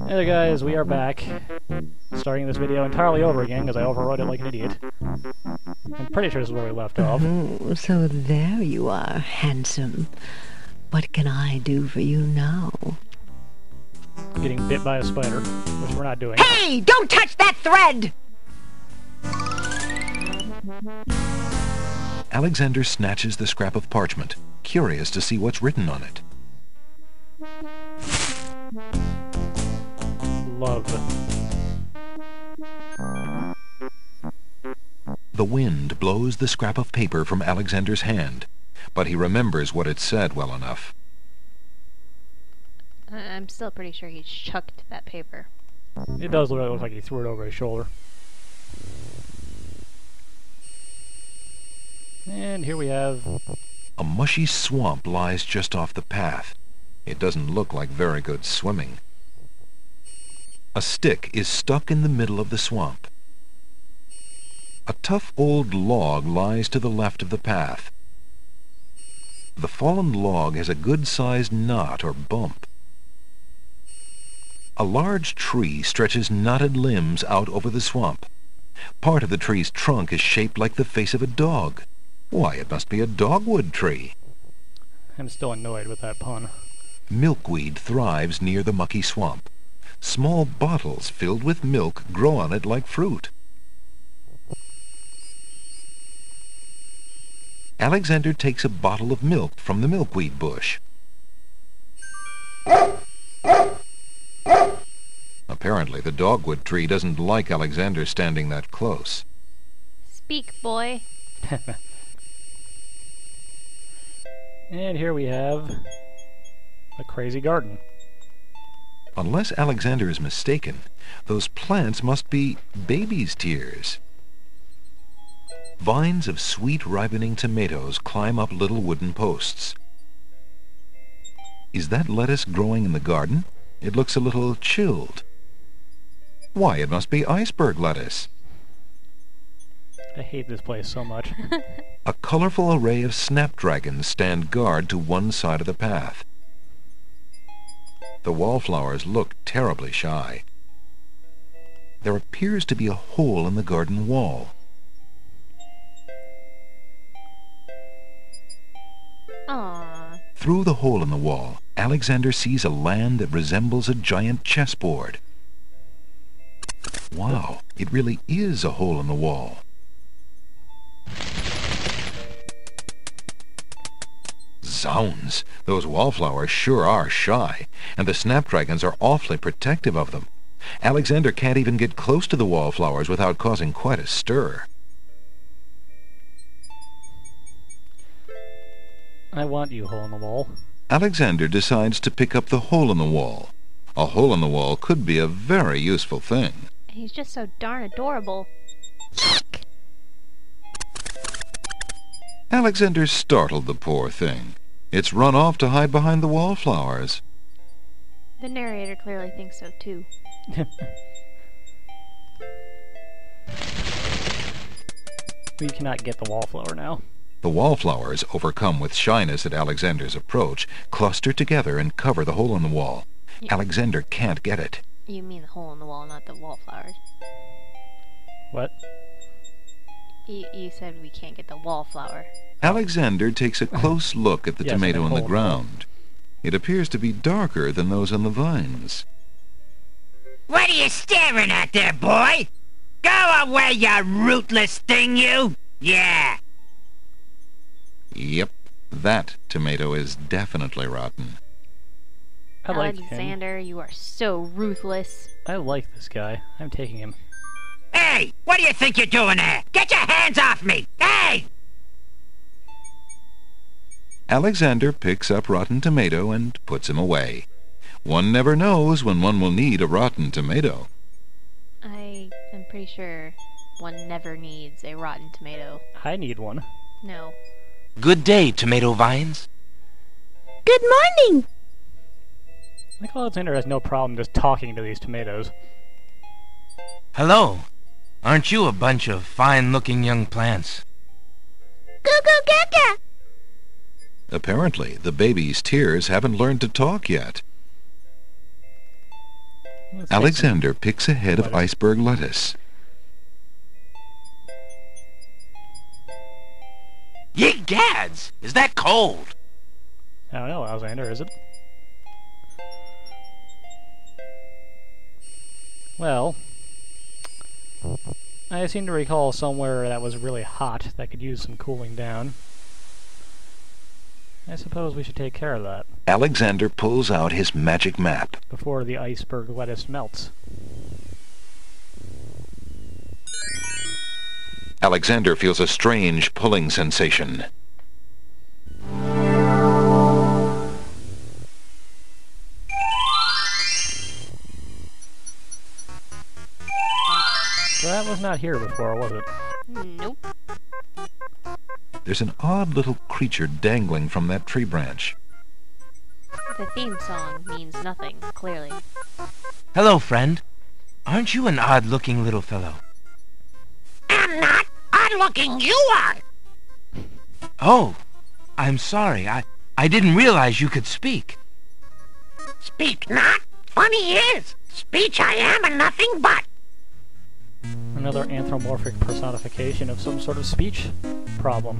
Hey there guys, we are back. Starting this video entirely over again because I overwrote it like an idiot. I'm pretty sure this is where we left off. Oh, so there you are, handsome. What can I do for you now? Getting bit by a spider, which we're not doing. Hey! Don't touch that thread! Alexander snatches the scrap of parchment, curious to see what's written on it. Love. The wind blows the scrap of paper from Alexander's hand, but he remembers what it said well enough. I'm still pretty sure he chucked that paper. It does look like he threw it over his shoulder. And here we have... A mushy swamp lies just off the path. It doesn't look like very good swimming. A stick is stuck in the middle of the swamp. A tough old log lies to the left of the path. The fallen log has a good-sized knot or bump. A large tree stretches knotted limbs out over the swamp. Part of the tree's trunk is shaped like the face of a dog. Why, it must be a dogwood tree. I'm still annoyed with that pun. Milkweed thrives near the mucky swamp. Small bottles filled with milk grow on it like fruit. Alexander takes a bottle of milk from the milkweed bush. Apparently, the dogwood tree doesn't like Alexander standing that close. Speak, boy. And here we have... a crazy garden. Unless Alexander is mistaken, those plants must be baby's tears. Vines of sweet ripening tomatoes climb up little wooden posts. Is that lettuce growing in the garden? It looks a little chilled. Why, it must be iceberg lettuce. I hate this place so much. A colorful array of snapdragons stand guard to one side of the path. The wallflowers look terribly shy. There appears to be a hole in the garden wall. Aww. Through the hole in the wall, Alexander sees a land that resembles a giant chessboard. Wow, it really is a hole in the wall. Zounds, those wallflowers sure are shy, and the snapdragons are awfully protective of them. Alexander can't even get close to the wallflowers without causing quite a stir. I want you, hole in the wall. Alexander decides to pick up the hole in the wall. A hole in the wall could be a very useful thing. He's just so darn adorable. Alexander startled the poor thing. It's run off to hide behind the wallflowers. The narrator clearly thinks so too. We cannot get the wallflower now. The wallflowers, overcome with shyness at Alexander's approach, cluster together and cover the hole in the wall. Yeah. Alexander can't get it. You mean the hole in the wall, not the wallflowers. What? You said we can't get the wallflower. Alexander takes a close look at the Yes, tomato in the hole. ground. It appears to be darker than those on the vines. What are you staring at there, boy? Go away, you rootless thing, you! Yeah! Yep, that tomato is definitely rotten. I like him. Alexander, you are so ruthless. I like this guy. I'm taking him. Hey! What do you think you're doing there? Get your hands off me! Hey! Alexander picks up rotten tomato and puts him away. One never knows when one will need a rotten tomato. I am pretty sure one never needs a rotten tomato. I need one. No. Good day, tomato vines. Good morning! I think Alexander has no problem just talking to these tomatoes. Hello. Aren't you a bunch of fine-looking young plants? Goo-goo-gaga! Apparently, the baby's tears haven't learned to talk yet. Let's take some Alexander picks a head of lettuce. iceberg lettuce. Ye gads! Is that cold? I don't know, Alexander, is it? Well, I seem to recall somewhere that was really hot that could use some cooling down. I suppose we should take care of that Alexander pulls out his magic map. before the iceberg lettuce melts. Alexander feels a strange pulling sensation. So that was not here before, was it? Nope. There's an odd little creature dangling from that tree branch. The theme song means nothing, clearly. Hello, friend. Aren't you an odd-looking little fellow? I'm not odd-looking, you are! Oh, I'm sorry. I didn't realize you could speak. Speak not? Funny is, speech I am and nothing but. Another anthropomorphic personification of some sort of speech problem.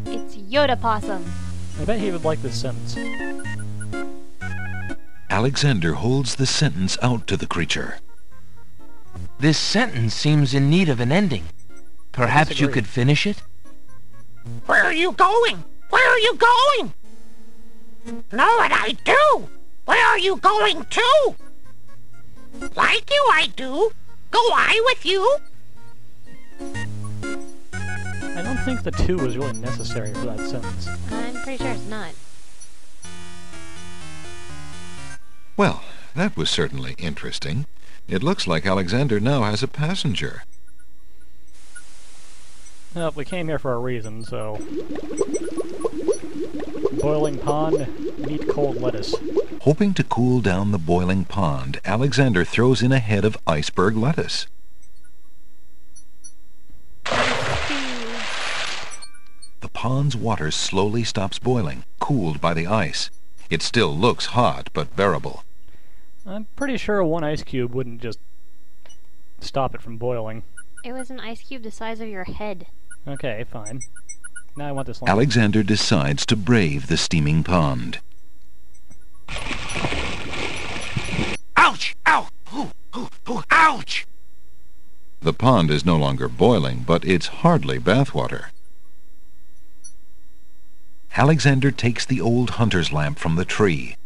It's Yoda Possum. I bet he would like this sentence. Alexander holds the sentence out to the creature. This sentence seems in need of an ending. Perhaps you disagree. could finish it? Where are you going? Where are you going? Know what I do? Where are you going to? Like you I do. Go I with you? I don't think the 2 was really necessary for that sentence. I'm pretty sure it's not. Well, that was certainly interesting. It looks like Alexander now has a passenger. Well, we came here for a reason, so... Boiling pond, meet cold lettuce. Hoping to cool down the boiling pond, Alexander throws in a head of iceberg lettuce. The pond's water slowly stops boiling, cooled by the ice. It still looks hot, but bearable. I'm pretty sure one ice cube wouldn't just stop it from boiling. It was an ice cube the size of your head. Okay, fine. Now I want this line. Alexander decides to brave the steaming pond. Ouch! Ow! Ooh, ooh, ooh, ouch! The pond is no longer boiling, but it's hardly bathwater. Alexander takes the old hunter's lamp from the tree.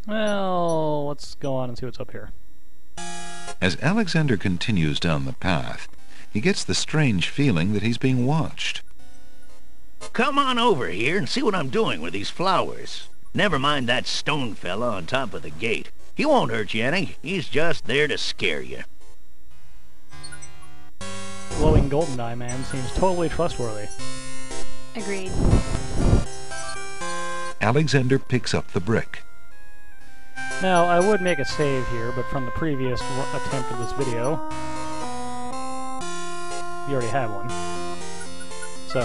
Well, let's go on and see what's up here. As Alexander continues down the path, he gets the strange feeling that he's being watched. Come on over here and see what I'm doing with these flowers. Never mind that stone fella on top of the gate. He won't hurt you any. He's just there to scare you. Glowing golden eye man seems totally trustworthy. Agreed. Alexander picks up the brick. Now, I would make a save here, but from the previous attempt of this video, you already have one. So,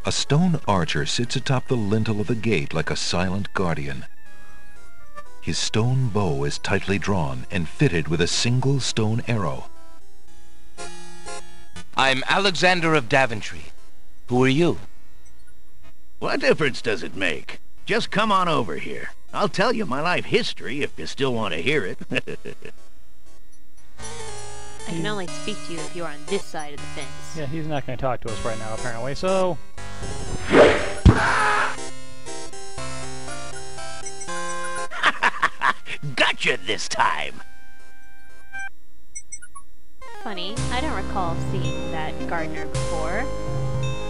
A stone archer sits atop the lintel of the gate like a silent guardian. His stone bow is tightly drawn and fitted with a single stone arrow. I'm Alexander of Daventry. Who are you? What difference does it make? Just come on over here. I'll tell you my life history if you still want to hear it. I can only speak to you if you're on this side of the fence. yeah, he's not going to talk to us right now, apparently, so... Gotcha this time. Funny, I don't recall seeing that gardener before.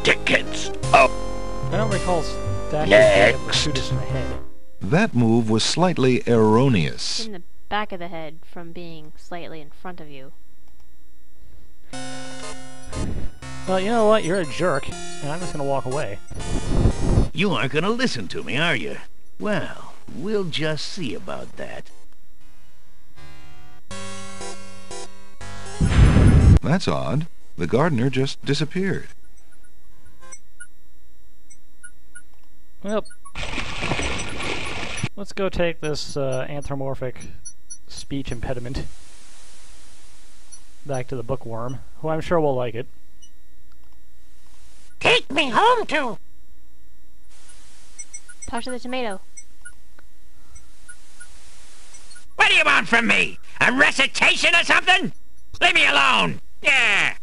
Tickets. Oh, I don't recall stacking it up to shoot us in the head. That move was slightly erroneous. In the back of the head from being slightly in front of you. Well, you know what? You're a jerk, and I'm just going to walk away. you aren't gonna listen to me, are you? Well, we'll just see about that. That's odd. The gardener just disappeared. Well, let's go take this anthropomorphic speech impediment back to the bookworm, who I'm sure will like it. Take me home to... Talk to the tomato. What do you want from me? A recitation or something? Leave me alone! Yeah!